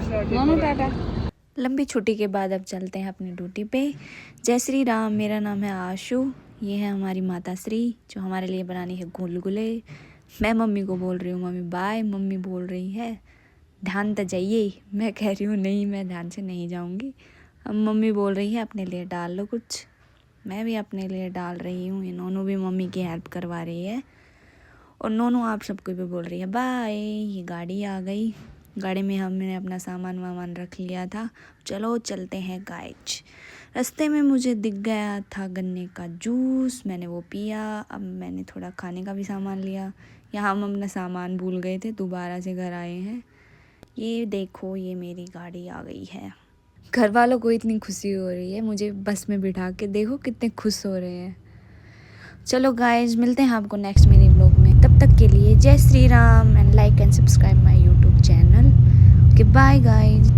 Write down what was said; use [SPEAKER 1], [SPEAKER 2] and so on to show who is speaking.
[SPEAKER 1] दोनों टाटा। लंबी छुट्टी के बाद अब चलते हैं अपनी ड्यूटी पे। जय श्री राम। मेरा नाम है आशु। ये है हमारी माता श्री जो हमारे लिए बनानी है गुलगुले। मैं मम्मी को बोल रही हूँ मम्मी बाय। मम्मी बोल रही है ध्यान तो जाइए। मैं कह रही हूँ नहीं, मैं ध्यान से नहीं जाऊँगी। अब मम्मी बोल रही है अपने लिए डाल लो कुछ। मैं भी अपने लिए डाल रही हूँ। ये नोनू भी मम्मी की हेल्प करवा रही है और नोनू आप सबको भी बोल रही है बाय। ये गाड़ी आ गई। गाड़ी में हमने अपना सामान वामान रख लिया था। चलो चलते हैं गाइज। रास्ते में मुझे दिख गया था गन्ने का जूस, मैंने वो पिया। अब मैंने थोड़ा खाने का भी सामान लिया। यहाँ हम अपना सामान भूल गए थे, दोबारा से घर आए हैं। ये देखो ये मेरी गाड़ी आ गई है। घर वालों को इतनी खुशी हो रही है मुझे बस में बिठा के, देखो कितने खुश हो रहे हैं। चलो गाइज मिलते हैं आपको नेक्स्ट मिनी ब्लॉग में। तब तक के लिए जय Shri Ram and like and subscribe my YouTube channel. Okay bye guys.